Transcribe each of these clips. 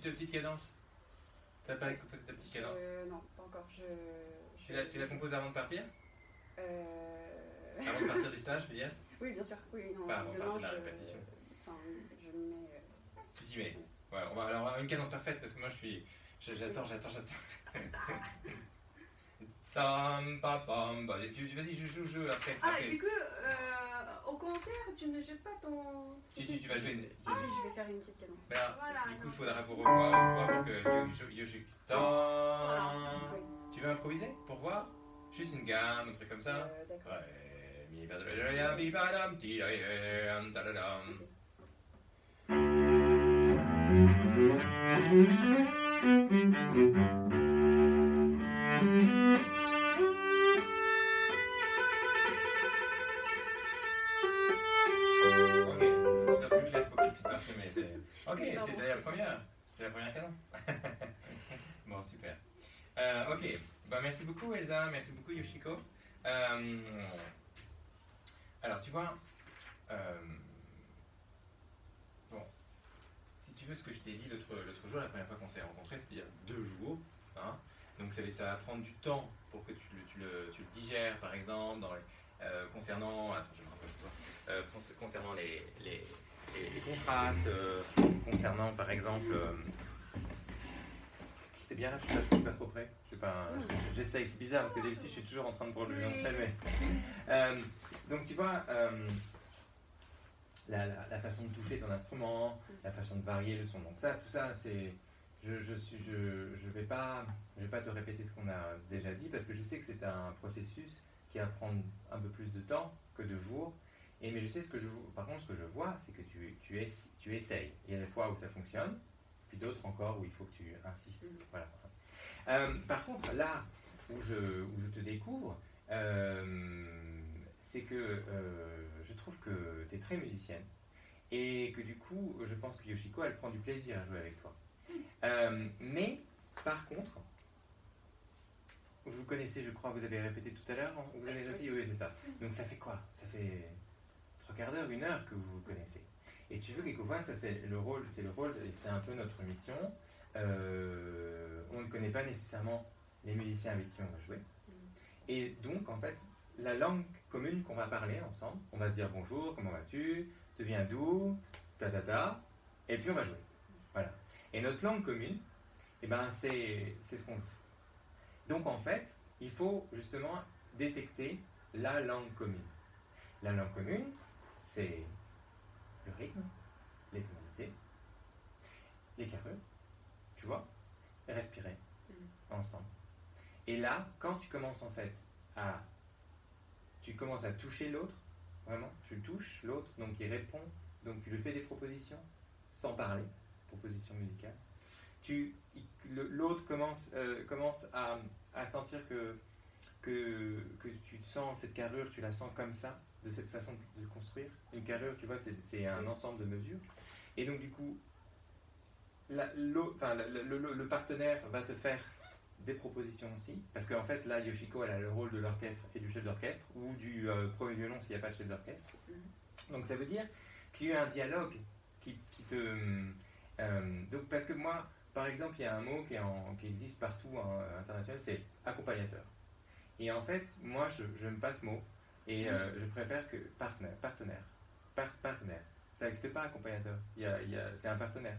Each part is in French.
Petite cadence. T'as pas composé ta petite cadence? Non, pas encore. Tu la composes avant de partir? Avant de partir du stage, je veux dire? Oui, bien sûr. Oui, non, pas avant de demain, partir de la répétition. Enfin, je m'y mets. Tu t'y mets? Ouais, alors on va avoir une cadence parfaite parce que moi j'attends. Tam, pam, pam. Bah, vas-y, joue après. Ah, après. du coup, au concert, tu ne joues pas ton... Si, tu vas jouer une. Si, je vais faire une petite cadence. Voilà, du coup, il faudra vous revoir une fois pour que Yoshi. Voilà. Tu veux improviser pour voir? Juste une gamme, un truc comme ça? D'accord. Ouais. Mi, ba, da, da, da, bi, ba, dam, ti, da, da, da, dam. Ok, il faut que ce soit plus clair pour qu'il puisse partir, mais c'est. Ok, c'était la première. C'était la première cadence. Bon, super. Ok, bah, merci beaucoup Elsa, merci beaucoup Yoshiko. Alors, tu vois, bon, si tu veux ce que je t'ai dit l'autre jour, la première fois qu'on s'est rencontrés, c'était il y a 2 jours. Hein, donc ça va prendre du temps pour que tu le digères, par exemple, concernant, attends, je me rapproche de toi, concernant les contrastes, concernant, par exemple, c'est bien là, je suis pas trop près. J'essaye, c'est bizarre parce que d'habitude je suis toujours en train de prendre le violoncelle, mais donc tu vois, la façon de toucher ton instrument, la façon de varier le son, donc tout ça, c'est, je vais pas te répéter ce qu'on a déjà dit parce que je sais que c'est un processus qui va prendre un peu plus de temps que 2 jours. Mais je sais par contre, ce que je vois, c'est que tu essayes. Il y a des fois où ça fonctionne, puis d'autres encore où il faut que tu insistes. Voilà. Par contre, là où je te découvre, c'est que je trouve que tu es très musicienne et que du coup, je pense que Yoshiko, elle prend du plaisir à jouer avec toi. Mais, par contre, vous connaissez, je crois, vous avez répété tout à l'heure, vous avez réussi, oui, c'est ça. Donc ça fait quoi? Ça fait 3/4 d'heure, 1 heure que vous vous connaissez. Et tu veux, quelquefois, ça c'est le rôle, c'est un peu notre mission. On ne connaît pas nécessairement les musiciens avec qui on va jouer. Et donc, en fait, la langue commune qu'on va parler ensemble, on va se dire bonjour, comment vas-tu, tu viens d'où, et puis on va jouer. Voilà. Et notre langue commune, eh ben, c'est ce qu'on joue. Donc, en fait, il faut justement détecter la langue commune. La langue commune, c'est le rythme, les tonalités, les carrures, tu vois, et respirer ensemble. Et là, quand tu commences en fait tu commences à toucher l'autre, vraiment, tu touches l'autre, donc il répond, donc tu lui fais des propositions, sans parler, propositions musicales. L'autre commence à sentir que tu sens cette carrure, tu la sens comme ça, de cette façon de se construire. Une carrure, tu vois, c'est un ensemble de mesures. Et donc du coup, le partenaire va te faire des propositions aussi, parce qu'en fait là Yoshiko elle a le rôle de l'orchestre et du chef d'orchestre, ou du premier violon s'il n'y a pas de chef d'orchestre. Donc ça veut dire qu'il y a un dialogue qui te... donc parce que moi, par exemple, il y a un mot qui existe partout international, c'est accompagnateur. Et en fait, moi je me passe mot, et je préfère que partenaire. Ça n'existe pas accompagnateur, c'est un partenaire.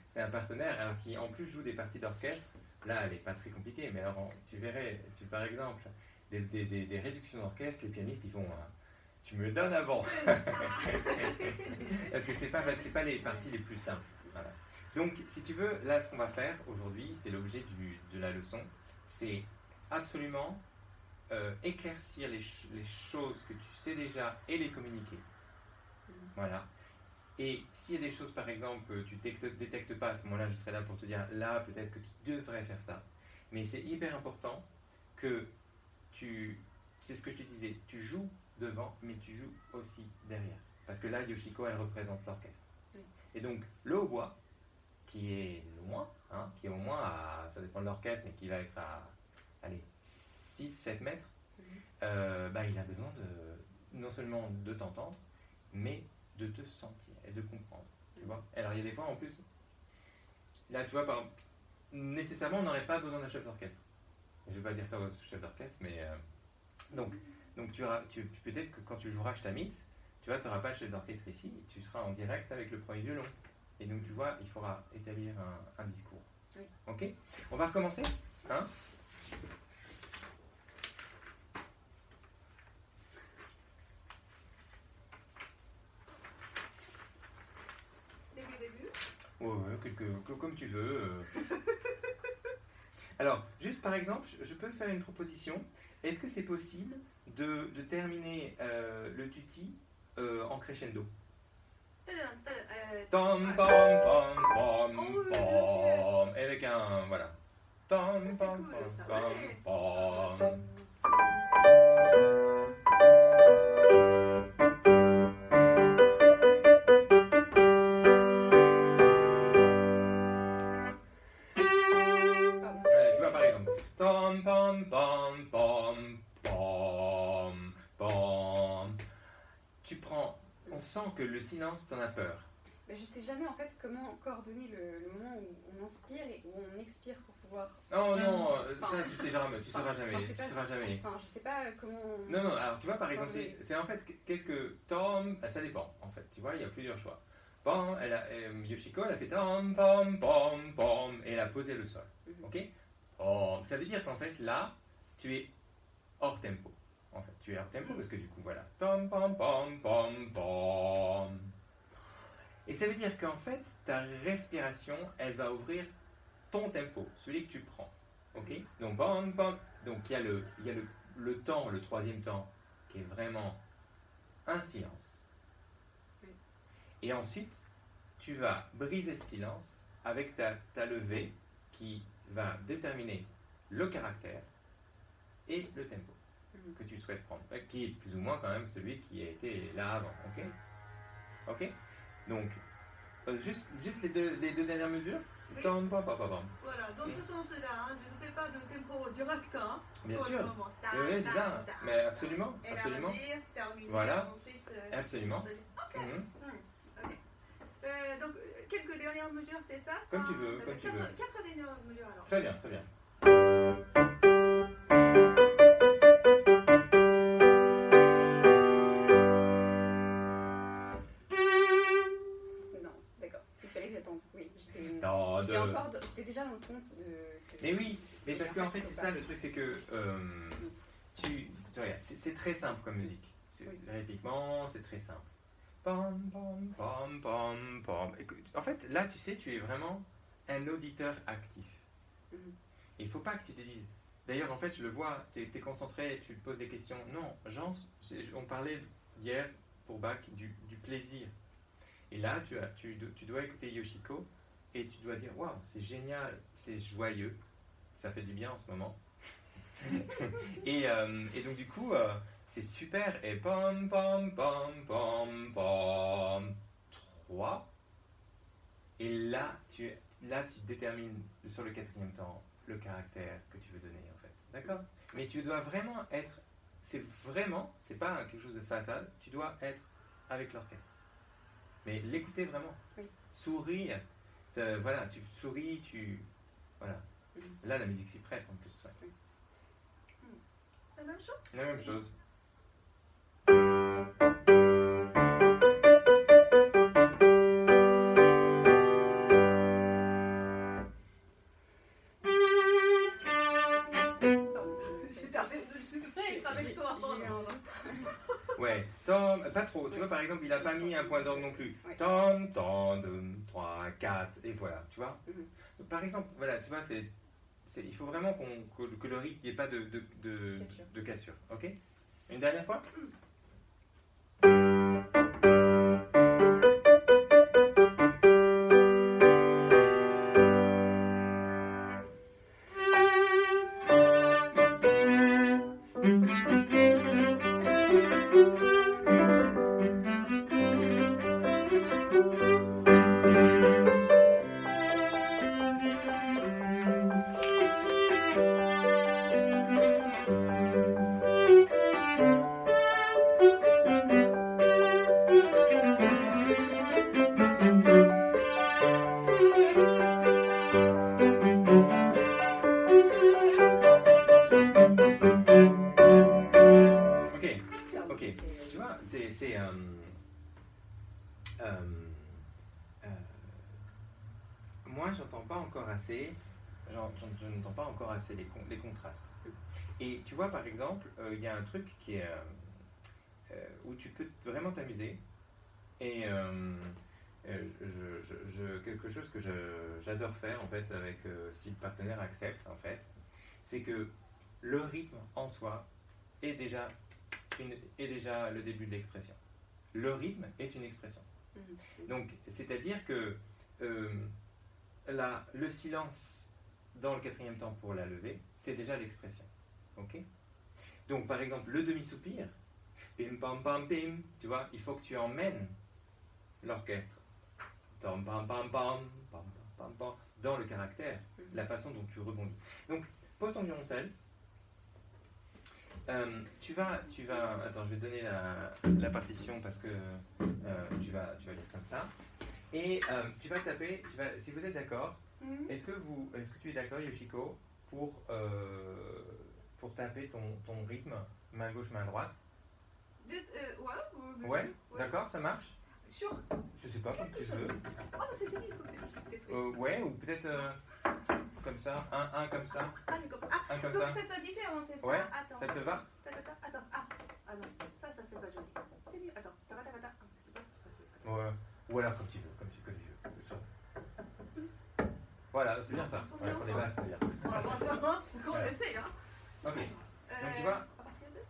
C'est un partenaire alors, qui en plus joue des parties d'orchestre. Là, elle n'est pas très compliquée, mais alors tu verrais, par exemple, des réductions d'orchestre, les pianistes, ils font tu me le donnes avant. Parce que c'est pas les parties les plus simples. Voilà. Donc, si tu veux, là, ce qu'on va faire aujourd'hui, c'est l'objet de la leçon, c'est absolument éclaircir les choses que tu sais déjà et les communiquer. Voilà. Et s'il y a des choses, par exemple, que tu ne détectes pas, à ce moment-là, je serai là pour te dire, là, peut-être que tu devrais faire ça. Mais c'est hyper important que c'est ce que je te disais, tu joues devant, mais tu joues aussi derrière. Parce que là, Yoshiko, elle représente l'orchestre. Oui. Et donc, le hautbois, qui est loin, qui est au moins ça dépend de l'orchestre, mais qui va être à, 6-7 mètres, il a besoin non seulement de t'entendre, mais de te sentir et de comprendre, tu vois. Alors il y a des fois en plus, là tu vois, nécessairement on n'aurait pas besoin d'un chef d'orchestre. Je vais pas dire ça au chef d'orchestre, mais donc peut-être que quand tu joueras Stamitz, tu vois, tu n'auras pas de chef d'orchestre ici, tu seras en direct avec le premier violon. Et donc tu vois, il faudra établir un discours. Oui. Ok? On va recommencer, hein? Début. Ouais, comme tu veux. Alors, juste par exemple, je peux faire une proposition. Est-ce que c'est possible de terminer le tutti en crescendo? Tom, pom, pom, pom, Oh, oui, bien pom. Et avec un. Voilà. Tom, c'est pom, cool, pom, ça, pom, ouais. pom. Pardon. Ouais, tu vois, par exemple. Tom, pom, pom, pom, pom, pom. Tu prends. On sent que le silence t'en a peur. Mais je sais jamais en fait comment coordonner le moment où on inspire et où on expire pour pouvoir. Oh non, Enfin, ça tu sais jamais, tu sauras jamais, Enfin, tu c'est pas- sauras jamais. Enfin, je sais pas comment. Non, non, alors tu vois par exemple, Coordonner. c'est en fait, qu'est-ce que Tom, ça dépend en fait, tu vois, il y a plusieurs choix. Pom, Yoshiko, elle a fait Tom, pom, pom, pom, et elle a posé le sol, Mhm. ok? Pom, ça veut dire qu'en fait là, tu es hors tempo. En fait, tu es hors tempo parce que du coup, voilà, Tom, pom, pom, pom, pom. Et ça veut dire qu'en fait, ta respiration, elle va ouvrir ton tempo, celui que tu prends. Ok? Donc, bam, bam. Donc, il y a le temps, le troisième temps, qui est vraiment un silence. Oui. Et ensuite, tu vas briser ce silence avec ta levée qui va déterminer le caractère et le tempo Mhm. que tu souhaites prendre, qui est plus ou moins quand même celui qui a été là avant. Ok? Ok? Donc, juste les deux dernières mesures. Oui. Tom, pam, pam, pam, pam. Voilà, dans ce sens-là, hein, je ne fais pas de tempo direct, hein, Bien pour sûr. le moment. Oui, c'est ça. Mais absolument, absolument. Élargir, terminer, Voilà. ensuite... Absolument. Ok. Mhm. Ok. Donc, quelques dernières mesures, c'est ça? Comme tu veux, comme tu veux. Quatre dernières mesures, alors. Très bien, très bien. Non, d'accord. Il fallait que j'attende. Oui, Non, j'étais déjà dans le compte de. Mais oui, mais parce en qu'en fait, fait, faut c'est pas. ça le truc, c'est que tu regardes, c'est très simple comme musique. Oui. Rythmiquement, c'est très simple. Pom, pom, pom, pom, pom. En fait, là, tu sais, tu es vraiment un auditeur actif. Mhm. Il ne faut pas que tu te dises. D'ailleurs, en fait, je le vois, tu es concentré, tu te poses des questions. Non, Jean, on parlait hier pour Bach du plaisir. Et là, tu dois écouter Yoshiko et tu dois dire waouh, c'est génial, c'est joyeux, ça fait du bien en ce moment. et donc, du coup, c'est super. Et pom, pom, pom, pom, pom. 3. Et là, tu détermines sur le quatrième temps le caractère que tu veux donner, en fait. D'accord? Mais tu dois vraiment être. C'est pas quelque chose de façade, tu dois être avec l'orchestre. Mais l'écouter vraiment. Oui. Sourire. Voilà, tu souris, Voilà. Mhm. Là, la musique s'y prête en plus. Ouais. La même chose? La même chose. J'étais avec toi. J'ai eu un doute. Ouais, Tom, pas trop. Tu Oui. vois, par exemple, il a pas mis un point d'orgue non plus. Ouais. Tom, tom, 2, 3, 4, et voilà, tu vois. Mhm. Donc, par exemple, voilà, tu vois, il faut vraiment que le rythme, il n'y ait pas Cassure. de cassure. Ok? Une dernière fois? c'est, je n'entends pas encore assez les contrastes. Et tu vois, par exemple, il y a un truc qui est où tu peux vraiment t'amuser. Et quelque chose que j'adore faire en fait avec si le partenaire accepte en fait, c'est que le rythme en soi est déjà le début de l'expression. Le rythme est une expression. Donc, c'est-à-dire que le silence dans le quatrième temps pour la levée, c'est déjà l'expression. Ok ? Donc, par exemple, le demi-soupir, pim pam pam pim, tu vois, il faut que tu emmènes l'orchestre pam pam pam pam pam pam pam dans le caractère, la façon dont tu rebondis. Donc, pose ton violoncelle. Tu vas, attends, je vais te donner la partition parce que tu vas lire comme ça. Et tu vas taper, si vous êtes d'accord, est-ce que tu es d'accord, Yoshiko, pour taper ton rythme, main gauche, main droite? Ouais, d'accord, ça marche? Sûr. Je sais pas, comme tu veux. Oh, c'est terrible, c'est peut-être. Ouais, ou peut-être comme ça, un comme ça, un comme donc ça. ça différent, c'est ça? Ouais, Attends. ça te va? Attends, ah non, ça c'est pas joli. C'est mieux, attends, c'est pas possible. Ouais. Ou alors comme tu veux, comme tu veux. Plus. Voilà, c'est bien ça. Voilà, pour les basses, c'est bien. On le sait, hein. Ok, donc tu vois,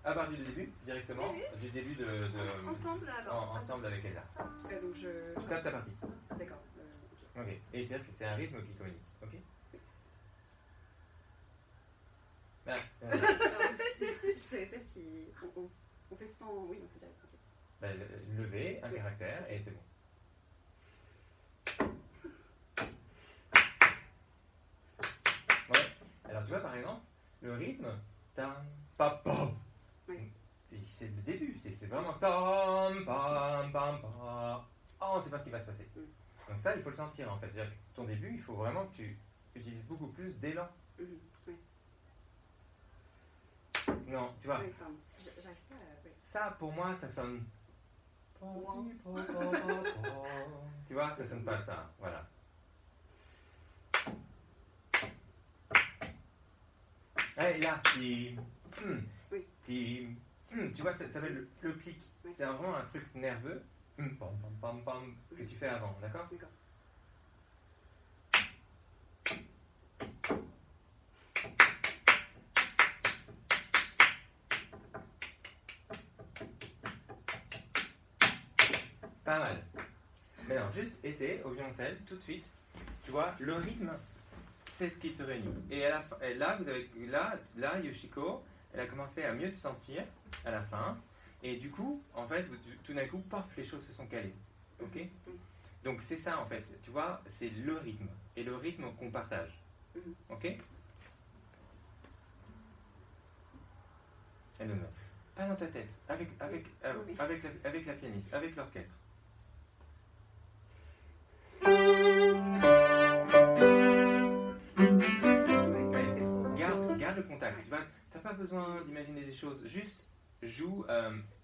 à partir du début, directement, du début de ensemble alors. ensemble avec Elsa. Donc je... Tu tapes ta partie. D'accord. Ok, et c'est-à-dire que c'est un rythme qui communique. Ok. Ah, Je savais pas si on fait sans... Oui, on fait direct. Okay. bah, lever, un caractère, et c'est bon. Ouais. Alors tu vois par exemple, le rythme, tam, pa, pam. Oui. C'est le début, c'est vraiment tam, pam, pam, pam. Oh, on ne sait pas ce qui va se passer. Donc ça, il faut le sentir en fait. C'est-à-dire que ton début, il faut vraiment que tu utilises beaucoup plus d'élan. Oui. Non, tu vois. Oui, pardon. J'arrive pas à... Oui. Ça, pour moi, ça sonne. Tu vois, ça sonne pas ça. Voilà. Et là, tu vois, ça s'appelle le clic. Oui. C'est vraiment un truc nerveux. Pam, pam, pam, pam, que tu fais avant, d'accord? D'accord. Pas mal. Mais non, juste essaie au violoncelle, tout de suite. Tu vois, le rythme, c'est ce qui te réunit. Et à la fin, et là, là, Yoshiko, elle a commencé à mieux te sentir à la fin. Et du coup, en fait, tout d'un coup, paf, les choses se sont calées. Ok? Donc c'est ça en fait, tu vois, c'est le rythme. Et le rythme qu'on partage. Ok? Et non, non. Pas dans ta tête, avec la pianiste, avec l'orchestre. Garde le contact. Tu n'as pas besoin d'imaginer des choses. Juste joue.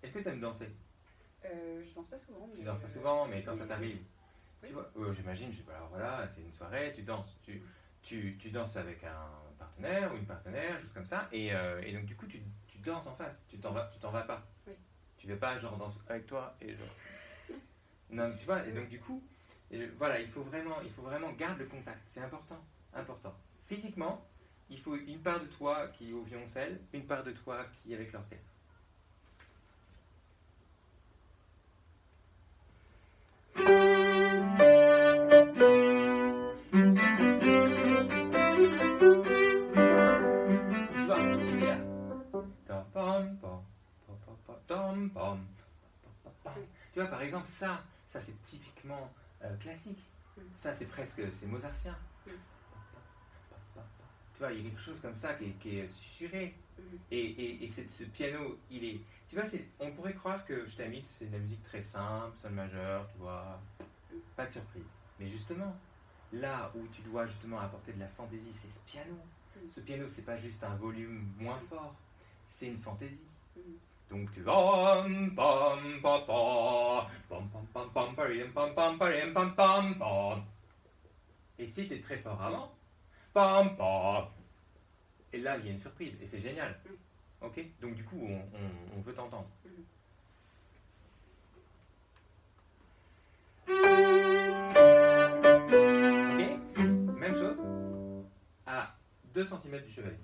Est-ce que tu aimes danser? Je danse pas souvent. Tu danses pas souvent, mais quand ça t'arrive. Oui. Tu vois, j'imagine, alors voilà, c'est une soirée, tu danses. Tu danses avec un partenaire ou une partenaire, juste comme ça. Et donc du coup, tu danses en face. Tu t'en vas pas. Oui. Tu veux pas genre danser avec toi et genre. Non, tu vois, et donc du coup, voilà, il faut vraiment garder le contact. C'est important. Physiquement, il faut une part de toi qui est au violoncelle, une part de toi qui est avec l'orchestre. Tu vois, ici là. Tu vois, par exemple, ça c'est typiquement classique. Ça, c'est mozartien. Tu vois, il y a quelque chose comme ça qui est susurré. Et ce piano, il est... Tu vois, on pourrait croire que Je t'invite, c'est de la musique très simple, sol majeur, tu vois, pas de surprise. Mais justement, là où tu dois justement apporter de la fantaisie, c'est ce piano. Ce piano, c'est pas juste un volume moins fort, c'est une fantaisie. Donc tu et si tu es très fort avant, pam pam. Et là, il y a une surprise et c'est génial. Ok? Donc du coup, on veut t'entendre. Ok? Même chose à 2 cm du chevalet.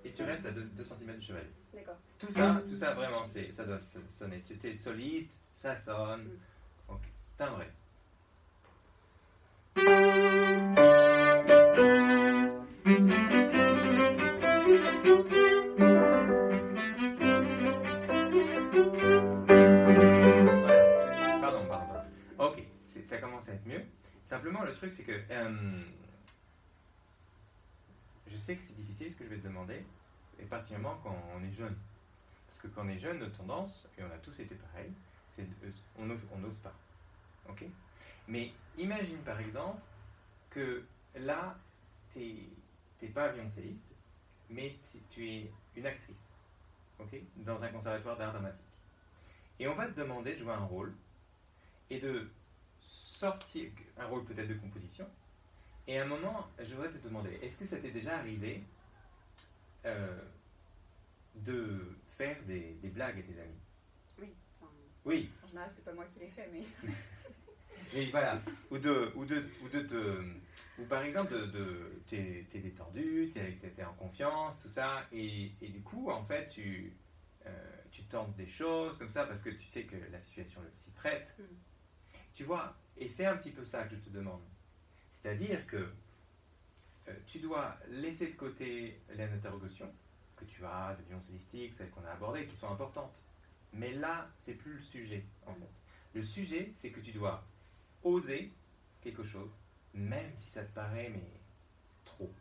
Et tu restes à 2 cm du chevalet. D'accord. Tout ça vraiment, ça doit sonner. Tu es soliste, ça sonne. Ok, timbré. Voilà. Pardon. Ok, ça commence à être mieux. Simplement, le truc, c'est que je sais que c'est difficile ce que je vais te demander, et particulièrement quand on est jeune. Parce que quand on est jeune, notre tendance, et on a tous été pareil, c'est on n'ose pas. Ok? Mais imagine par exemple que là, t'es pas violoncelliste, mais tu es une actrice, ok? Dans un conservatoire d'art dramatique. Et on va te demander de jouer un rôle, et de sortir, un rôle peut-être de composition, et à un moment, je voudrais te demander, est-ce que ça t'est déjà arrivé de faire des blagues à tes amis? Oui. Enfin, oui. En général, c'est pas moi qui l'ai fait, mais. Oui, voilà. Ou par exemple, t'es détendu, t'es en confiance, tout ça, et du coup, en fait, tu tentes des choses comme ça parce que tu sais que la situation s'y prête. Tu vois, et c'est un petit peu ça que je te demande. C'est-à-dire que tu dois laisser de côté les interrogations que tu as de violoncellistique, celles qu'on a abordées, qui sont importantes. Mais là, c'est plus le sujet, en fait. Le sujet, c'est que tu dois oser quelque chose, même si ça te paraît mais trop.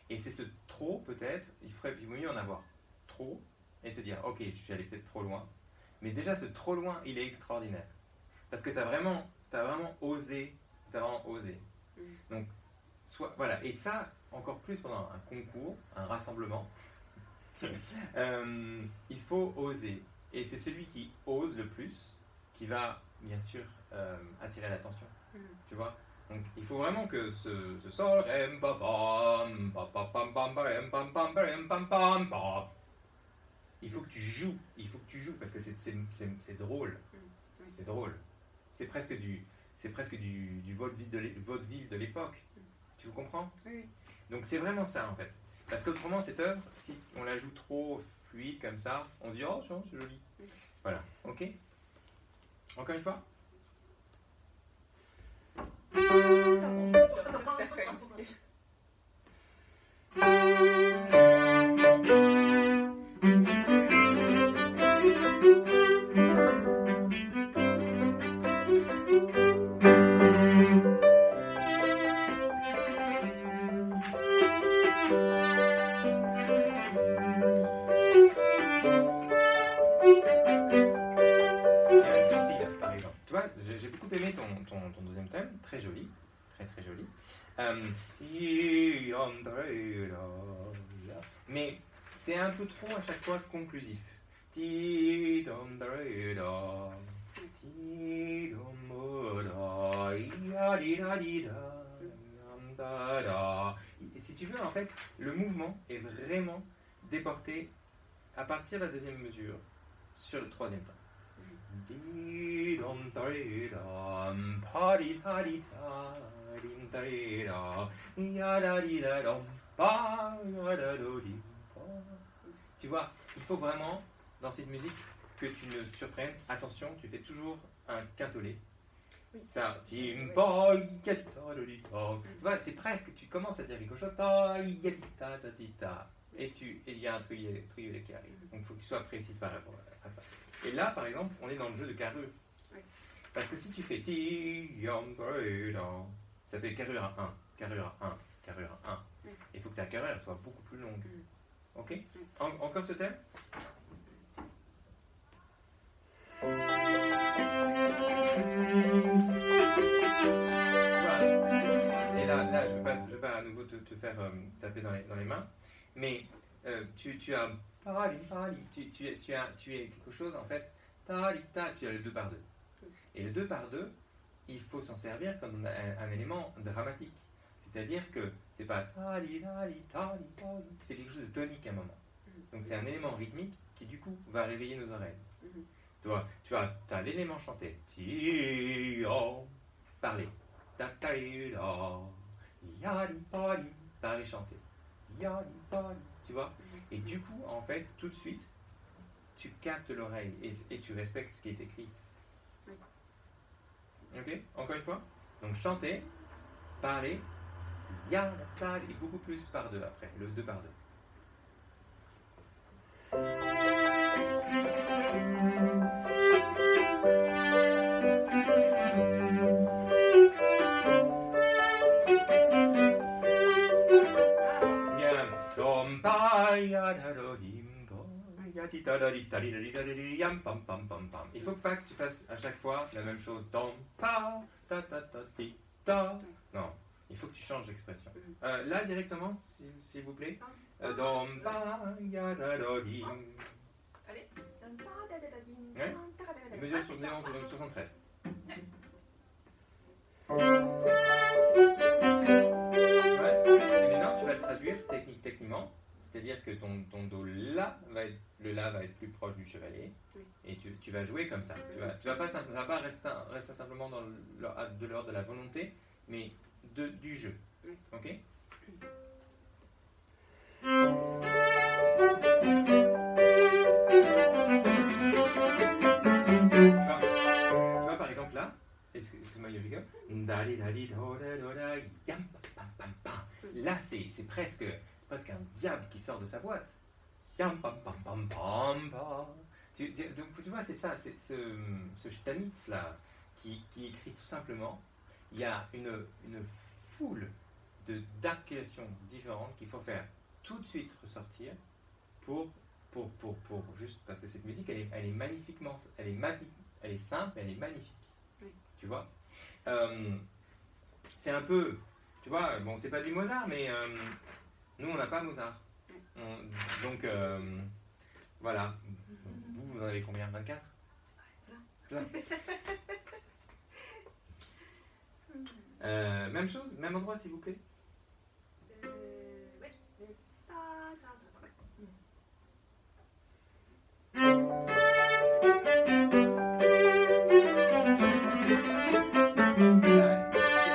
Et c'est ce trop, peut-être, il vaut mieux en avoir trop, et se dire, ok, je suis allé peut-être trop loin, mais déjà ce trop loin, il est extraordinaire. Parce que tu as vraiment osé. Donc, voilà. Et ça, encore plus pendant un concours, un rassemblement, il faut oser. Et c'est celui qui ose le plus qui va, bien sûr, attirer l'attention. Tu vois? Donc, il faut vraiment que ce sol, il faut que tu joues. Parce que c'est drôle. C'est drôle. C'est presque du vaudeville de l'époque. Tu comprends? Oui. Donc c'est vraiment ça en fait. Parce qu'autrement, cette œuvre, si on la joue trop fluide comme ça, on se dit oh c'est joli. Voilà, ok? Encore une fois? Pardon, je vais faire quand même parce que. J'ai beaucoup aimé ton deuxième thème, très joli, très joli. Mais c'est un peu trop à chaque fois conclusif. Si tu veux, en fait, le mouvement est vraiment déporté à partir de la deuxième mesure sur le troisième temps. Tu vois, il faut vraiment, dans cette musique, que tu ne surprennes. Attention, tu fais toujours un quintolé. Ça, tu vois, c'est presque, tu commences à dire quelque chose, et il y a un truc qui arrive. Donc il faut que tu sois précis par rapport à ça. Et là, par exemple, on est dans le jeu de carrure. Parce que si tu fais ça fait carrure à 1, carrure à 1, carrure à 1. Il faut que ta carrure elle soit beaucoup plus longue. Ok? Encore ce thème? Et là, je ne vais pas à nouveau te faire taper dans les mains, mais tu as Tu es quelque chose, en fait, tu as le 2 par 2. Et le 2 par 2, il faut s'en servir quand on a un élément dramatique. C'est-à-dire que c'est pas c'est quelque chose de tonique à un moment. Donc c'est un élément rythmique qui du coup va réveiller nos oreilles. Tu as l'élément chanté. Parler. Parler, chanter. Tu vois? Et du coup, en fait, tout de suite, tu captes l'oreille et tu respectes ce qui est écrit. Ok? Encore une fois? Donc chanter, parler, et beaucoup plus par 2 après, le 2 par 2. Il faut pas que tu fasses à chaque fois la même chose. Non, il faut que tu changes d'expression. Là directement, s'il vous plaît. Allez. Ouais. Mesure sur 73. Ouais. Et maintenant, tu vas le traduire techniquement. C'est-à-dire que ton do la le la va être plus proche du chevalet. Et tu vas jouer comme ça. Tu vas pas rester simplement de l'ordre de la volonté, mais du jeu. Ok? Tu vois par exemple là, excuse-moi Yoshiko, là c'est presque un diable qui sort de sa boîte. Donc tu vois, c'est ça, c'est ce Stanitz là qui écrit tout simplement, il y a une foule d'articulations différentes qu'il faut faire tout de suite ressortir pour juste parce que cette musique elle est magnifiquement, elle est simple, elle est magnifique. Tu vois, c'est un peu, tu vois, bon c'est pas du Mozart mais nous on n'a pas Mozart. Donc voilà. Vous en avez combien? 24? Même chose, même endroit s'il vous plaît.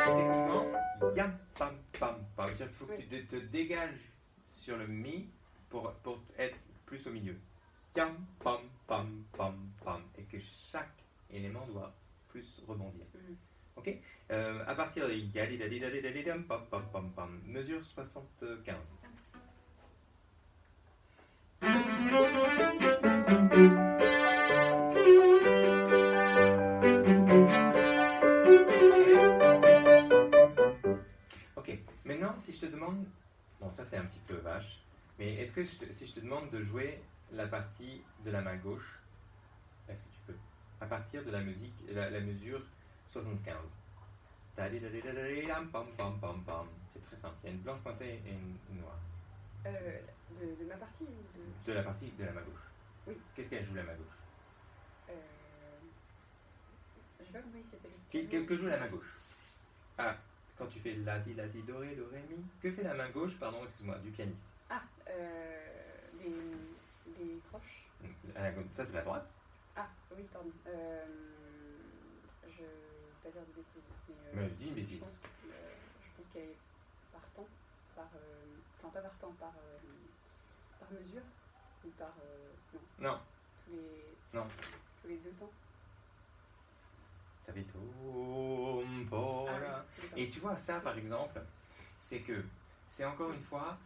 Techniquement, yam pam pam pam. Il faut que tu te dégages sur le mi pour être plus au milieu. Yam pam pam pam pam. Et que chaque élément doit plus rebondir. Ok? À partir de yadidadidadidadidam pam pam pam pam. Mesure 75. Ok, maintenant si je te demande, bon ça c'est un petit peu vache, mais est-ce que si je te demande de jouer la partie de la main gauche, est-ce que tu peux? À partir de la musique, la mesure 75. C'est très simple, il y a une blanche pointée et une noire. De ma partie ou De la partie de la main gauche. Oui. Qu'est-ce qu'elle joue la main gauche? J'ai pas compris si c'était Que joue la main gauche? Ah, quand tu fais la si, do, ré, mi. Que fait la main gauche, pardon, excuse-moi, du pianiste? Ah, des croches. Ça c'est la droite. Ah, oui, pardon. Je ne vais pas dire de bêtises. Mais dis une bêtise. Je pense qu'elle est par temps, enfin pas par temps, par mesure, ou par... non. Non. Tous les 2 temps. Ça fait tout. Oui, et tu vois, ça par exemple, c'est encore une fois,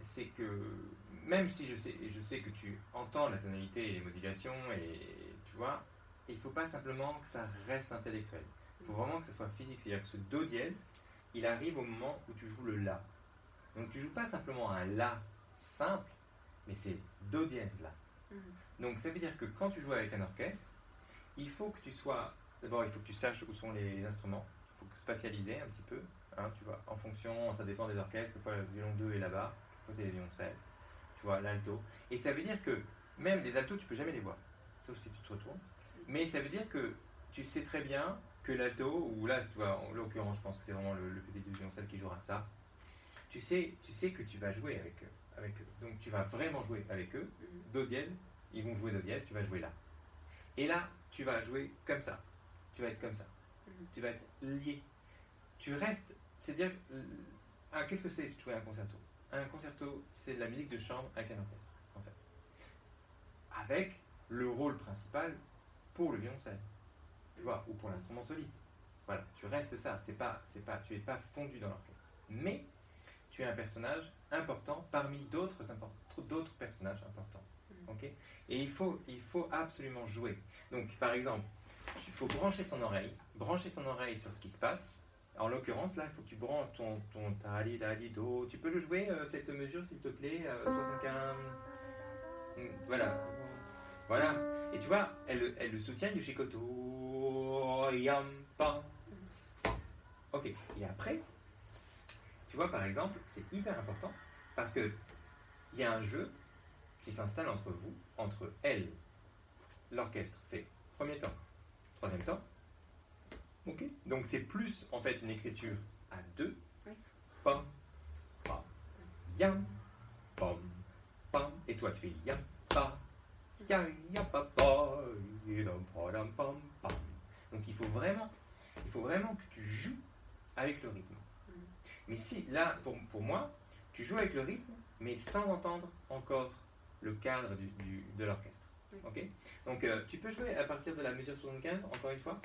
c'est que même si je sais que tu entends la tonalité et les modulations, et tu vois, il ne faut pas simplement que ça reste intellectuel. Il faut vraiment que ça soit physique. C'est-à-dire que ce do dièse, il arrive au moment où tu joues le la. Donc tu ne joues pas simplement un la simple, mais c'est do dièse la. Donc ça veut dire que quand tu joues avec un orchestre, il faut que tu sois... D'abord, il faut que tu saches où sont les instruments. Il faut spatialiser un petit peu. Hein, tu vois, en fonction, ça dépend des orchestres. Quelquefois, le violon 2 est là-bas. Quelquefois, c'est les violoncelles. tu vois, l'alto. Et ça veut dire que même les altos, tu peux jamais les voir, sauf si tu te retournes. Mais ça veut dire que tu sais très bien que l'alto, ou là, tu vois, en l'occurrence, je pense que c'est vraiment le petit du violoncelle qui jouera ça. Tu sais que tu vas jouer avec eux. Donc tu vas vraiment jouer avec eux. Do dièse, ils vont jouer do dièse, tu vas jouer là. Et là, tu vas jouer comme ça. Tu vas être comme ça. Tu vas être lié. Tu restes, c'est-à-dire, qu'est-ce que c'est jouer un concerto? Un concerto, c'est de la musique de chambre avec un orchestre, en fait. Avec le rôle principal pour le violoncelle, tu vois, ou pour l'instrument soliste. Voilà, tu restes ça. Tu n'es pas fondu dans l'orchestre. Mais tu es un personnage important parmi d'autres personnages importants. Okay? Et il faut absolument jouer. Donc, par exemple, il faut brancher son oreille sur ce qui se passe. En l'occurrence, là, il faut que tu branches ton tali, dali, do. Tu peux le jouer, cette mesure, s'il te plaît, 75. Voilà. Et tu vois, elle le soutient du chicoto. Yam, pam. Ok. Et après, tu vois, par exemple, c'est hyper important parce que il y a un jeu qui s'installe entre vous, entre elle. L'orchestre fait premier temps, troisième temps. Ok. Donc c'est plus en fait une écriture à deux. Oui. Pam, pam, yam, pam, pam. Et toi tu fais yam, pa, ya, ya, pa, pa, yam, pa, dam, pam, pam. Donc il faut vraiment que tu joues avec le rythme. Mais si, là, pour moi, tu joues avec le rythme, mais sans entendre encore le cadre de l'orchestre. Ok. Donc, tu peux jouer à partir de la mesure 75, encore une fois.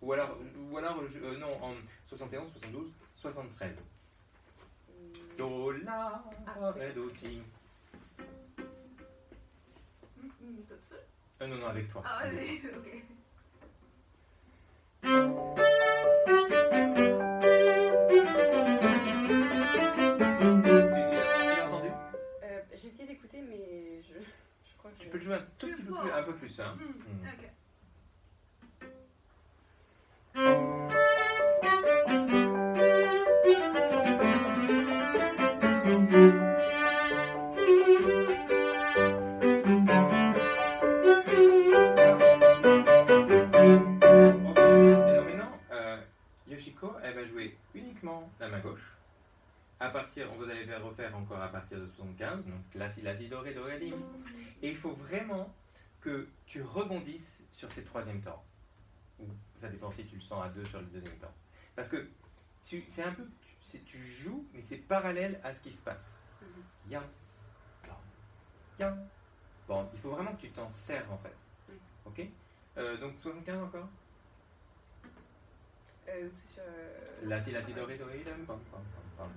Ou alors non, en 71, 72, 73. Do, la, ré, do, si. Toute seule? Non, avec toi. Ah oui, ok. Tu l'as entendu? J'ai essayé d'écouter, mais je crois que... Tu peux le jouer un tout petit peu plus, un peu plus. Hein. Ok. Alors maintenant, Yoshiko, elle va jouer uniquement la main gauche. Vous allez refaire encore à partir de 75, donc la, si, la, si, do, ré, mi. Et il faut vraiment que tu rebondisses sur ces troisième temps. Ou ça dépend si tu le sens à deux sur le deuxième temps. Parce que c'est un peu, tu joues, mais c'est parallèle à ce qui se passe. Yam, bam, yam. Bon, il faut vraiment que tu t'en serves en fait. Ok. Donc 75 encore. c'est sur... La, si, do, ré, dam, pam, pam, pam, pam.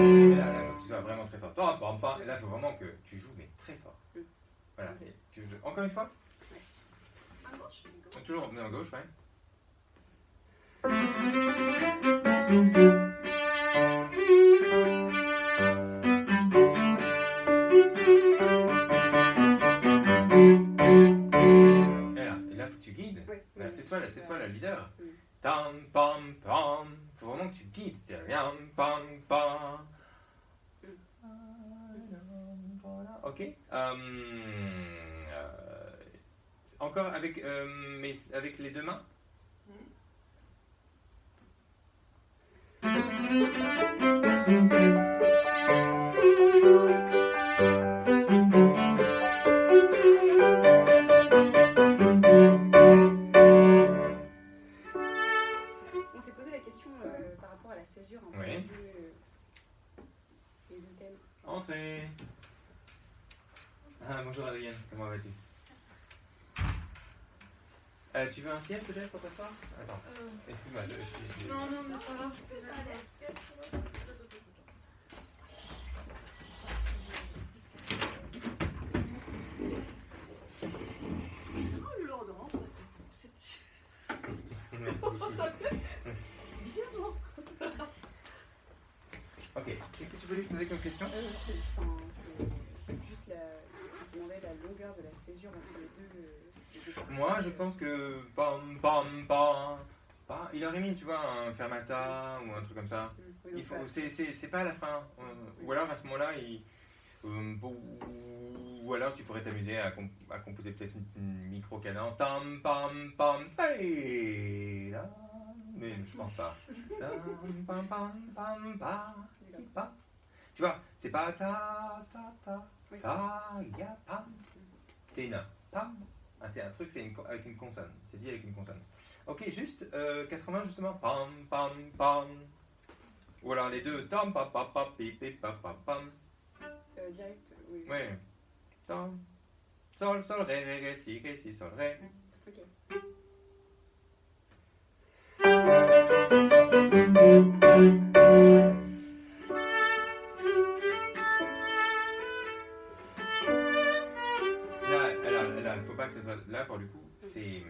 Et là, il faut que tu sois vraiment très fort. Pam, pam, pam. Et là, il faut vraiment que tu joues, mais très fort. Voilà. Et tu joues encore une fois. À gauche? Toujours main gauche, ouais. Et là, faut que tu guides. Oui. Voilà, c'est toi la leader. Tam, pam, pam. Faut vraiment que tu guides. C'est yam, pam, pam. Ok. Encore avec les deux mains. On s'est posé la question par rapport à la césure entre Oui. les deux thèmes. Entrez. Ah, bonjour Adrienne, comment vas-tu? Tu veux un siège peut-être pour t'asseoir? Attends, excuse-moi. Non, mais ça va, je suis à l'aise. Oh, l'ordre, c'est Merci. bien, non? Ok, qu'est-ce que tu voulais poser comme question? C'est juste je demandais la longueur faire de la césure entre les deux parties. Moi, je pense que pam pam pam, il aurait mis, tu vois, un fermata ou un truc comme ça. Oui, Il donc, faut, c'est pas à la fin. Ou alors à ce moment-là, ou alors tu pourrais t'amuser à composer peut-être une micro-cadence. Tam pam pam hey, là. Mais je pense pas. Tam pam pam pam pa. Tu vois, c'est pas ta ta ta oui. ta ya pam. C'est une pam. Ah, c'est un truc, avec une consonne. C'est dit avec une consonne. Ok, juste 80 justement. Pam pam pam. Ou alors les deux. Tam pa pa pa pi pi pa pa pam. Direct, oui. Oui. Tam. Sol sol ré si sol ré. Ok. Là, il faut pas que ce soit là pour le coup. C'est,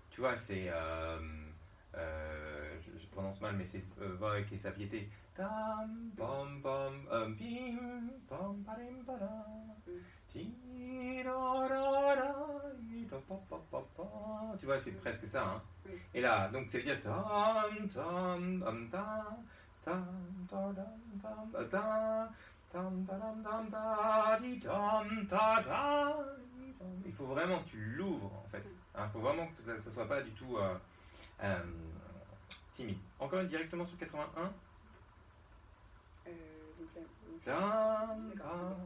tu vois, c'est, je prononce mal, mais c'est Vogue et sa piété. Tam pam pam bim pam padim padam. Ti da da da da pa pa pa pa. Tu vois, c'est presque ça, hein. Et là, donc ça veut dire tam tam tam tam tam tam tam tam tam tam tam ta di tam ta ta. Il faut vraiment que tu l'ouvres en fait. Il faut vraiment que ça ne soit pas du tout timide. Encore directement sur 81. Donc là, Tam, d'accord.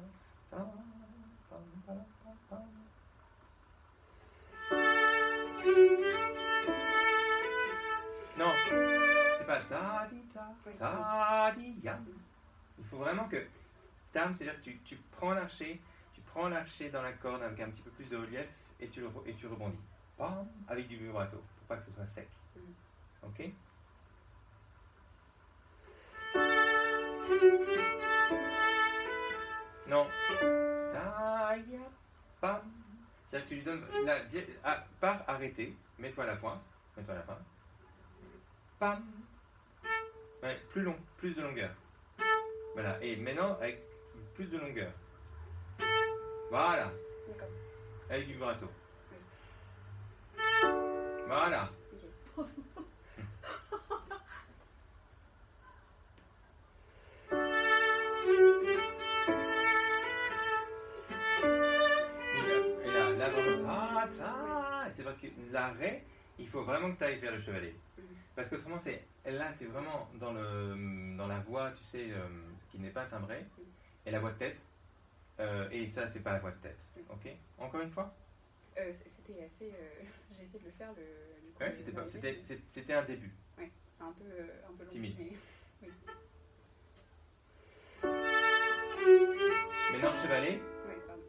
tam, tam, tam, tam, tam. Non, c'est pas ta di ta di ya. Il faut vraiment que tam, c'est-à-dire que tu prends l'archet dans la corde avec un petit peu plus de relief et tu rebondis. Pam, avec du vibrato, pour pas que ce soit sec. Ok? Non. Ta ya pam. C'est-à-dire que tu lui donnes par arrêter, mets-toi à la pointe, Pam. Ouais, plus long, plus de longueur. Voilà, et maintenant avec plus de longueur. Voilà. D'accord. Avec du vibrato. Oui. Voilà. Ok. Et là vraiment, c'est vrai que l'arrêt, il faut vraiment que tu ailles vers le chevalet. Parce qu'autrement, là, tu es vraiment dans la voix, tu sais, qui n'est pas timbrée, et la voix de tête. Et ça, c'est pas la voix de tête. Ok? Encore une fois? C'était assez. J'ai essayé de le faire. Ouais, c'était un début. Ouais, c'était un peu long. Timide. Mais, oui. Maintenant, chevalet. Ouais, pardon.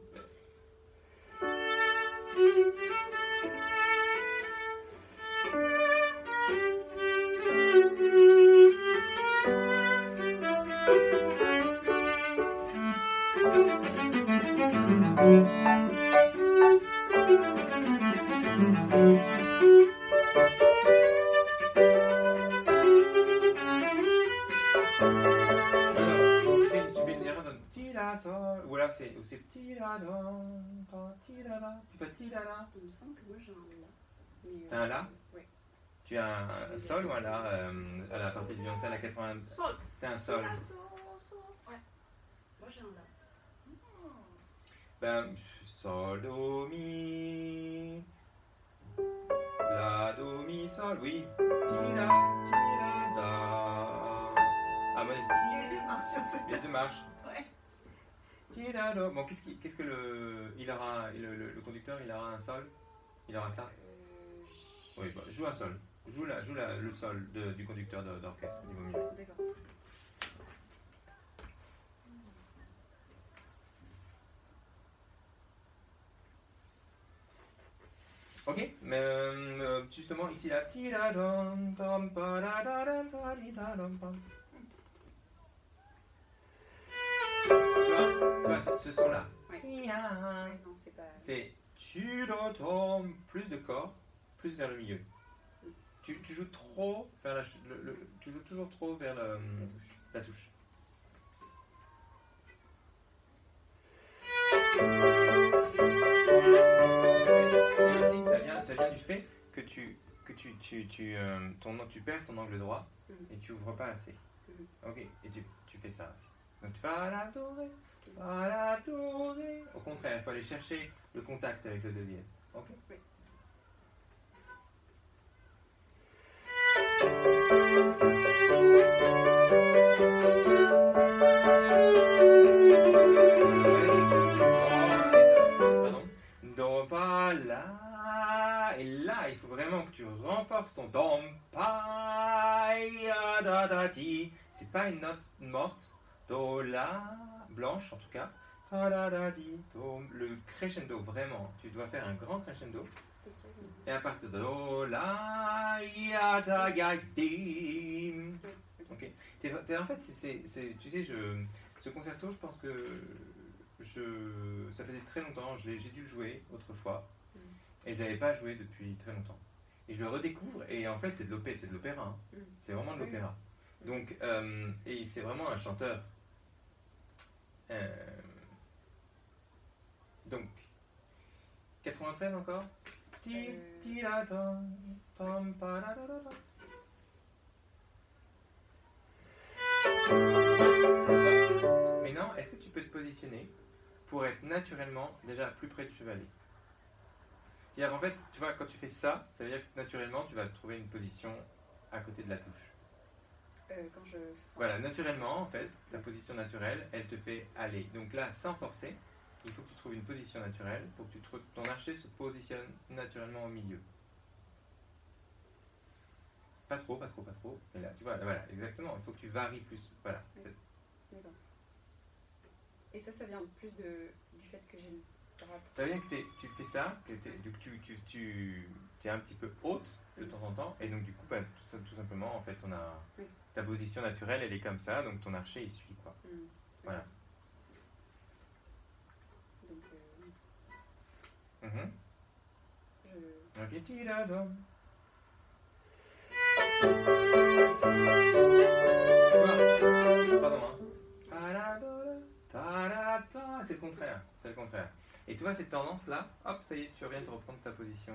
Tu fais une erreur dans ti la sol, ou alors c'est ti la don, ti la la. Tu fais ti la la. Il me semble que moi j'ai un la. Mais, T'as un la? Oui. Tu as un sol ou un la à la partie du violoncelle à 80? Sol. C'est un sol. La, sol, sol. Ouais. Moi j'ai un la. Ben, sol, do, mi. La, do, mi, sol, oui. Ti la, da. Ah, bon, Les deux marchent en fait. les deux marchent. Ouais. Ti la, do. Bon, qu'est-ce que le conducteur, il aura un sol? Il aura ça? Oui, bah, joue un sol. Joue le sol du conducteur d'orchestre, il vaut mieux. D'accord. Ok, mais justement ici là, ti la dom dom pa da da da da di da dom pam. Tu vois, ce son là. Ouais. Ia. Ouais, non, c'est pas. C'est tu do tom, plus de corps, plus vers le milieu. Tu joues trop vers tu joues toujours trop vers la touche. ça vient du fait que tu perds ton angle droit et tu ouvres pas assez. Ok, et tu fais ça aussi. Donc tu vas la tourner, fa la tourner. Au contraire, il faut aller chercher le contact avec le do dièse. Ok. Oui. Pardon. Do, fa, la. Et là, il faut vraiment que tu renforces ton dom, pa, ya, da, da, ti. C'est pas une note morte. Do, la, blanche en tout cas. Ta, da, da, di, do. Le crescendo, vraiment. Tu dois faire un grand crescendo. C'est quel? Et à partir de do, la, ya, da, ya, di. Ok. En fait, tu sais, ce concerto, je pense que ça faisait très longtemps, j'ai dû le jouer autrefois, et je ne l'avais pas joué depuis très longtemps. Et je le redécouvre, et en fait, c'est de l'opéra. Hein. C'est vraiment de l'opéra. Donc, et c'est vraiment un chanteur. Donc, 93 encore. Maintenant, est-ce que tu peux te positionner pour être naturellement déjà plus près du chevalet? C'est-à-dire qu'en fait, tu vois, quand tu fais ça, ça veut dire que naturellement, tu vas trouver une position à côté de la touche. Quand je... Voilà, naturellement, en fait, ta position naturelle, elle te fait aller. Donc là, sans forcer, il faut que tu trouves une position naturelle pour que ton archer se positionne naturellement au milieu. Pas trop. Et là, tu vois, voilà, exactement. Il faut que tu varies plus. Voilà. D'accord. Et ça vient plus du fait que j'ai le droit. Ça veut dire que tu fais ça, que tu es un petit peu haute de temps en temps, et donc du coup, bah, tout simplement, en fait, ta position naturelle, elle est comme ça, donc ton archer, il suit, quoi. Voilà. Donc, Ok, ti-da-dum. Pardon, hein. C'est le contraire. Et tu vois cette tendance-là, hop, ça y est, tu viens de reprendre ta position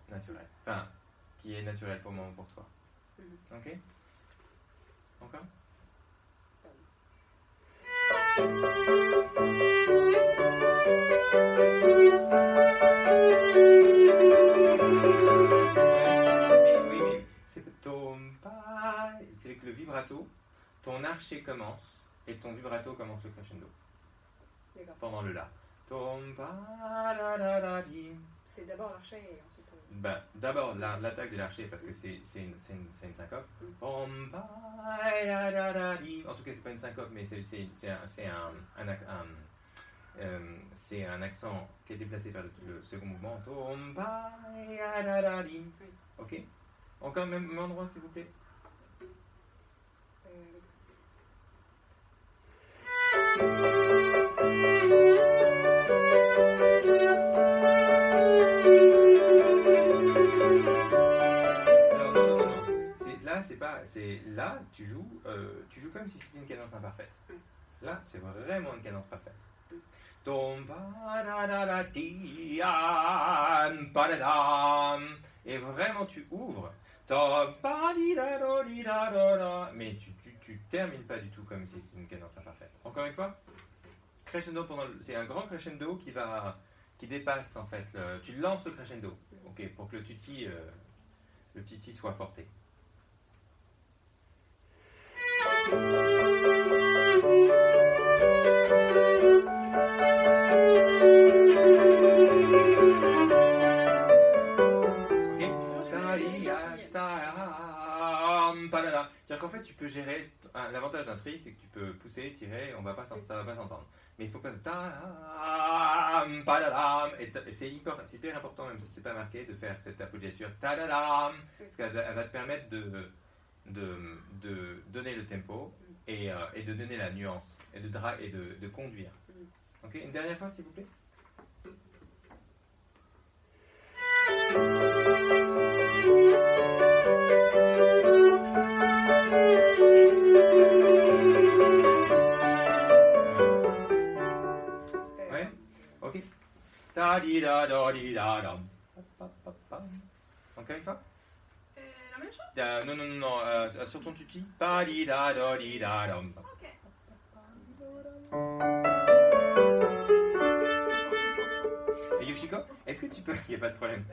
naturelle. Enfin, qui est naturelle pour moi, pour toi. Ok? Encore? Mais c'est avec le vibrato, ton archer commence et ton vibrato commence le crescendo. D'accord. Pendant le la. C'est d'abord l'archet et ensuite... D'abord l'attaque de l'archer parce que c'est une syncope. En tout cas, c'est pas une syncope, mais c'est un accent qui est déplacé vers le second mouvement. Ok? Encore même endroit, s'il vous plaît. Là, tu joues comme si c'était une cadence imparfaite. Là, c'est vraiment une cadence parfaite. Et vraiment, tu ouvres. Mais tu termines pas du tout comme si c'était une cadence imparfaite. Encore une fois, crescendo c'est un grand crescendo qui dépasse en fait. Tu lances le crescendo, ok, pour que le tutti soit forté. C'est-à-dire qu'en fait, tu peux gérer. L'avantage d'un tri, c'est que tu peux pousser, tirer, ça va pas s'entendre. Mais il faut pas. Et c'est hyper important, même si c'est pas marqué, de faire cette appoggiature. Parce qu'elle va te permettre de donner le tempo et de donner la nuance et de conduire. Ok, une dernière fois, s'il vous plaît. Ouais. Ok. Ta di da da di da dam. Encore une fois. La même chose. Non, non, non, non, sur ton tutti. Pa-di-da-da-di-da-dam. Ok. Et Yoshiko, est-ce que tu peux... Il n'y a pas de problème.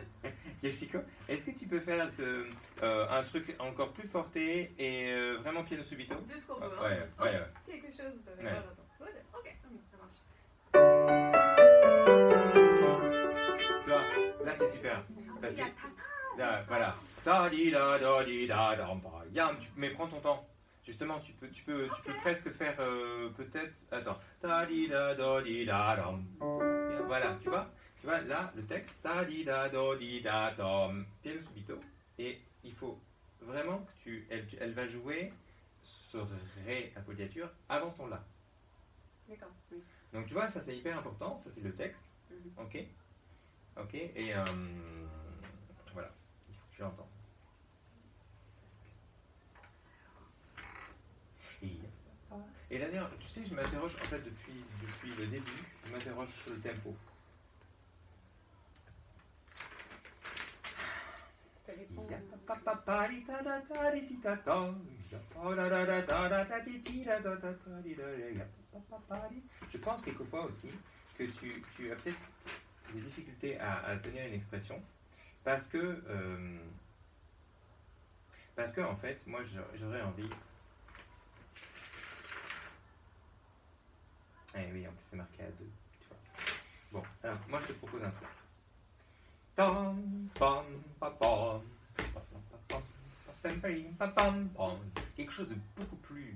Yoshiko, est-ce que tu peux faire un truc encore plus forté et vraiment piano subito? Jusqu'au bout. Ouais, hein. ouais, ouais. Quelque chose de. Ouais. Voilà, attends. Ok, ça marche. Toi, là c'est super. Parce Il y que a tata. là, voilà. Ta-di-da-da-di-da-dam, pa. Yam, mais prends ton temps. Justement, tu peux presque faire peut-être. Attends. Ta-di-da-da-di-da-dam. Voilà, tu vois? Tu vois, là, le texte, ta-di-da-da-di-da-dam, piano subito, et il faut vraiment que elle va jouer ce ré appoggiature avant ton la. D'accord, oui. Donc tu vois, ça c'est hyper important, ça c'est le texte, Mhm. ok? Ok, et voilà, il faut que tu l'entends. Et d'ailleurs, tu sais, je m'interroge, en fait, depuis le début, je m'interroge sur le tempo. Ça dépend. Je pense quelquefois aussi que tu as peut-être des difficultés à tenir une expression parce que en fait, moi j'aurais envie. Eh oui, en plus c'est marqué à 2, tu vois. Bon, alors moi je te propose un truc. Pam, pam, pam, pam, pam, pam, pam, pam, pam, pam. Quelque chose de beaucoup plus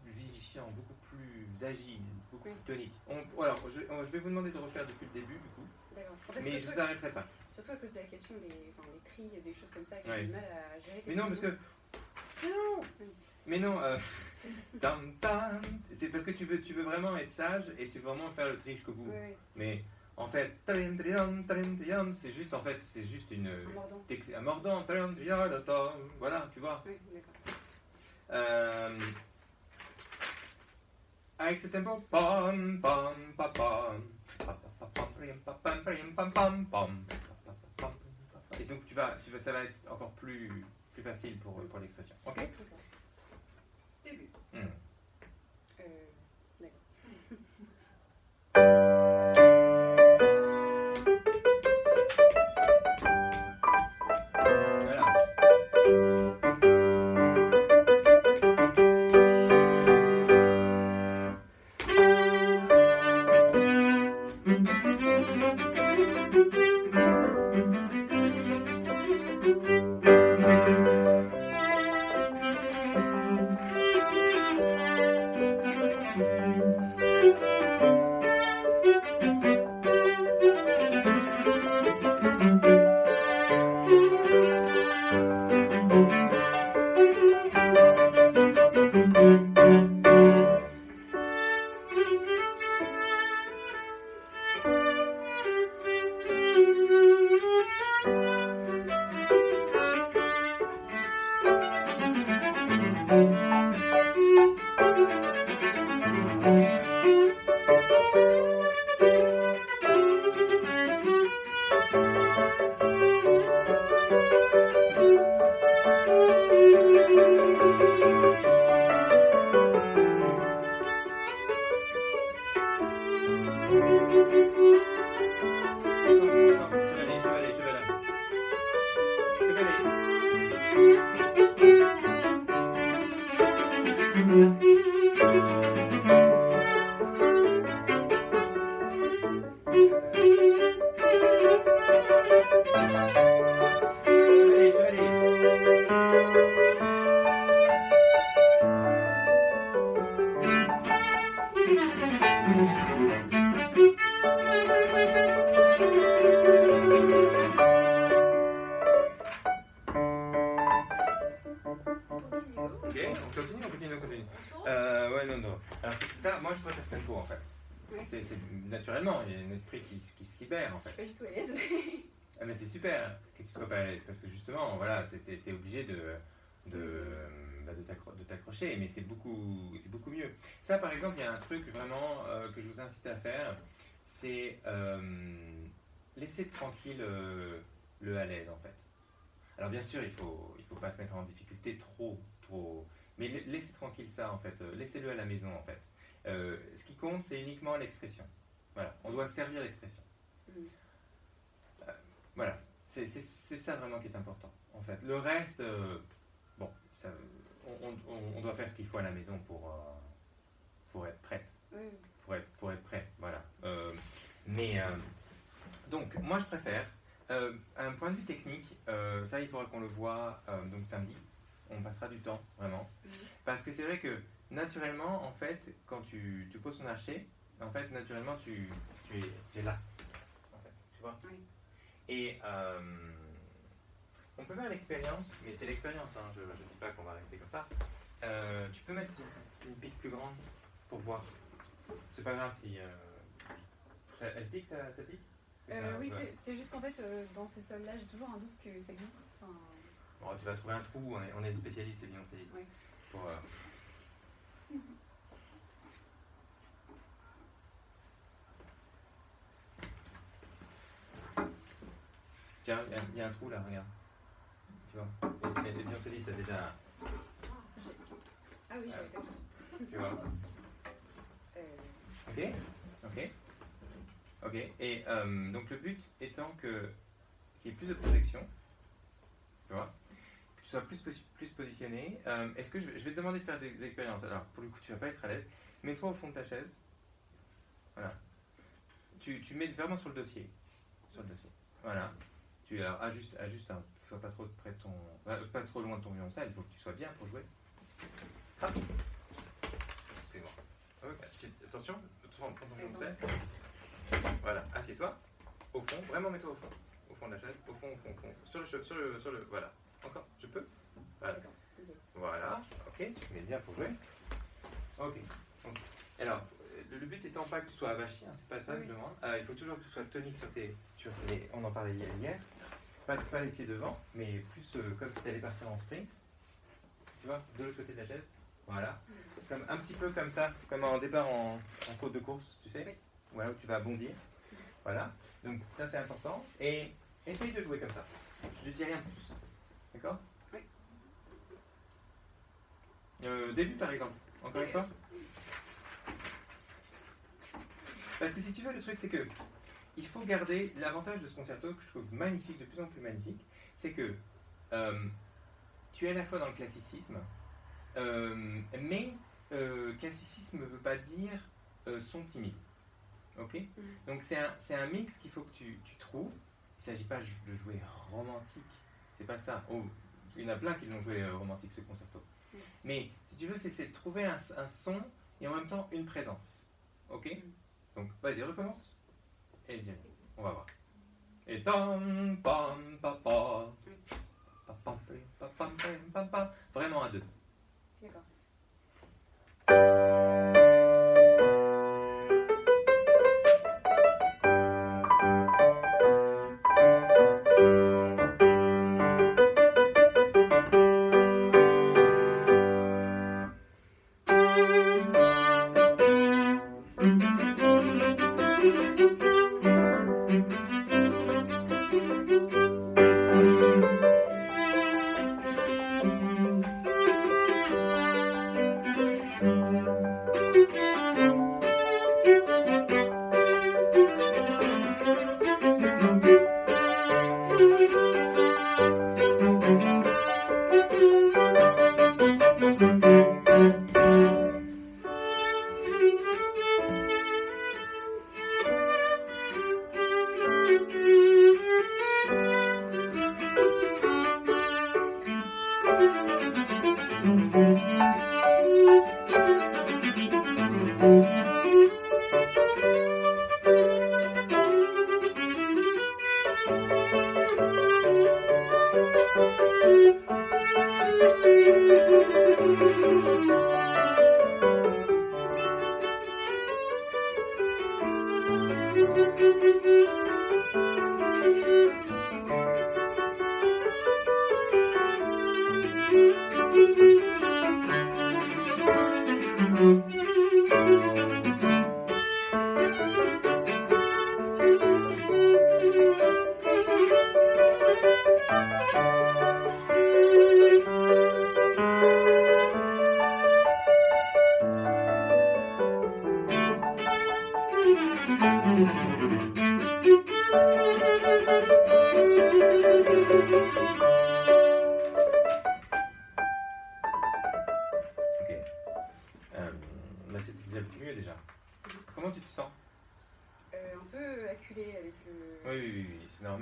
vivifiant, beaucoup plus agile, beaucoup plus tonique. Alors, je vais vous demander de refaire depuis le début, du coup, D'accord. En fait, mais je vous arrêterai pas. surtout à cause de la question des tris, des choses comme ça, qui Ouais. ont du mal à gérer. Mais non, parce que... Mais non, tam, tam, c'est parce que tu veux vraiment être sage et tu veux vraiment faire le tri jusqu'au bout. Oui, oui. Mais en fait, tarim, triam, tarim, triam, c'est juste une... Un mordant. Un mordant, tarim, triam, tatam, voilà, tu vois. Oui, d'accord. Avec ce tempo, pam, pam, pam, pam, pam, pam, pam, pam, pam, pam, pam, pam. Et donc ça va être encore plus facile pour l'expression. Ok? D'accord. Début. D'accord. Voilà. Continue. Ouais, non. Alors, ça, moi, je préfère ce tempo, en fait. Ouais. C'est naturellement, il y a un esprit qui se libère, en fait. Je suis pas du tout à l'aise. Ah, mais c'est super que tu sois pas à l'aise, parce que justement, voilà, t'es obligé de t'accrocher, mais c'est beaucoup mieux. Ça, par exemple, il y a un truc vraiment que je vous incite à faire, c'est laisser tranquille le à l'aise en fait. Alors bien sûr, il faut pas se mettre en difficulté trop, mais laissez tranquille ça en fait, laissez-le à la maison en fait. Ce qui compte, c'est uniquement l'expression. Voilà, on doit servir l'expression. Voilà, c'est ça vraiment qui est important en fait. Le reste, bon, ça, on doit faire ce qu'il faut à la maison pour être prête, Oui. pour être prêt, voilà. Donc, moi je préfère, un point de vue technique, ça il faudra qu'on le voit donc samedi, on passera du temps vraiment, parce que c'est vrai que naturellement en fait, quand tu poses ton archer, en fait naturellement tu es là, en fait, tu vois. Oui. Et on peut faire l'expérience, mais c'est l'expérience, hein, je ne dis pas qu'on va rester comme ça. Tu peux mettre une pique plus grande pour voir. C'est pas grave si. Elle pique ta pique? Oui, c'est juste qu'en fait, dans ces sols-là, j'ai toujours un doute que ça glisse. Enfin... Bon, tu vas trouver un trou, on est des spécialistes, c'est violoncelliste. Oui. Pour, Tiens, il y a un trou là, regarde. Tu vois, les violoncellistes, c'est déjà. Ah oui, j'avais fait. Tu vois. Ok. Et donc le but étant qu'il y ait plus de protection, tu vois, que tu sois plus positionné. Est-ce que je vais te demander de faire des expériences. Alors pour le coup, tu vas pas être à l'aise. Mets-toi au fond de ta chaise. Voilà. Tu mets vraiment sur le dossier. Voilà. Tu ajuste un. Sois pas trop près de ton. Pas trop loin de ton violoncelle. Il faut que tu sois bien pour jouer. Ah. Excuse-moi. Okay. Attention, prends ton violoncelle. Voilà, assieds-toi. Au fond, vraiment mets-toi au fond. Au fond de la chaise, au fond. Sur le. Voilà. Encore, je peux. Voilà. Voilà, ok, tu te mets bien pour jouer. Ok. Alors, le but étant pas que tu sois avachi, hein, c'est pas ça que je demande. Il faut toujours que tu sois tonique sur tes. On en parlait hier. Pas les pieds devant, mais plus comme si tu allais partir en sprint. Tu vois, de l'autre côté de la chaise. Voilà. Un petit peu comme ça, comme un départ en côte de course, tu sais. Voilà, où tu vas bondir. Voilà. Donc ça c'est important. Et essaye de jouer comme ça. Je ne dis rien de plus. D'accord? Oui. Début par exemple. Encore une fois. Parce que si tu veux, le truc c'est que il faut garder l'avantage de ce concerto que je trouve magnifique, de plus en plus magnifique, c'est que tu es à la fois dans le classicisme, mais classicisme ne veut pas dire son timide. Ok? Donc c'est un mix qu'il faut que tu trouves. Il ne s'agit pas de jouer romantique, c'est pas ça. Oh, il y en a plein qui l'ont joué romantique ce concerto. Mais si tu veux, c'est de trouver un son et en même temps une présence. Ok? Donc vas-y, recommence. Et je dirai, on va voir. Et pam pam papa. Vraiment à deux. D'accord.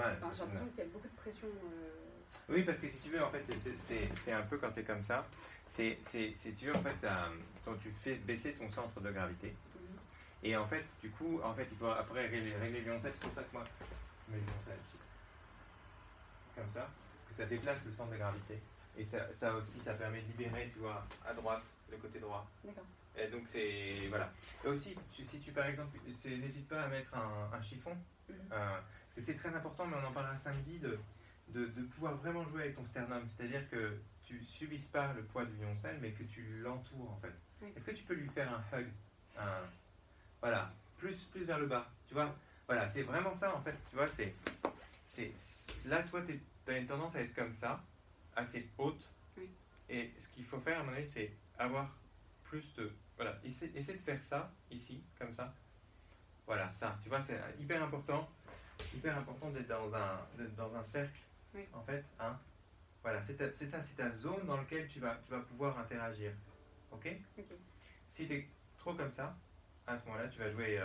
normal. Enfin, j'ai c'est l'impression qu'il y a beaucoup de pression. Oui, parce que si tu veux, en fait, c'est un peu quand tu es comme ça. Si tu veux, en fait, tu fais baisser ton centre de gravité. Et en fait, du coup, il faut après régler le violoncelle. C'est pour ça que moi, je mets le violoncelle ici. Comme ça. Parce que ça déplace le centre de gravité. Et ça aussi, ça permet de libérer, tu vois, à droite, le côté droit. D'accord. Et donc, c'est. Voilà. Et aussi, si tu, par exemple, n'hésite pas à mettre un chiffon. Parce que c'est très important, mais on en parlera samedi, de pouvoir vraiment jouer avec ton sternum. C'est-à-dire que tu ne subisses pas le poids du violoncelle, mais que tu l'entoures en fait. Oui. Est-ce que tu peux lui faire un hug, voilà, plus vers le bas, tu vois. Voilà, c'est vraiment ça en fait, tu vois, là, toi, tu as une tendance à être comme ça, assez haute. Oui. Et ce qu'il faut faire, à mon avis, c'est avoir plus de... Voilà, essaie de faire ça, ici, comme ça. Voilà, ça, tu vois, c'est hyper important d'être dans un cercle, oui. en fait, hein. Voilà, c'est ta zone dans laquelle tu vas pouvoir interagir, ok. Si tu es trop comme ça, à ce moment-là, tu vas jouer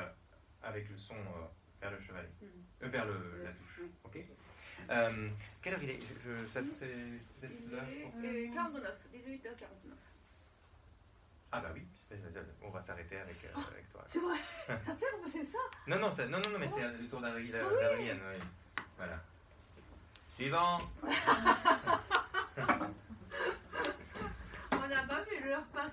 avec le son vers le chevalet, vers la touche, ok. Quelle heure il est? C'est Il est 49, 18h49. Ah bah oui, on va s'arrêter avec toi. C'est vrai, ça ferme, c'est ça? Non, mais c'est le tour d'Adrienne, oui. Voilà. Suivant. On n'a pas vu l'heure passer.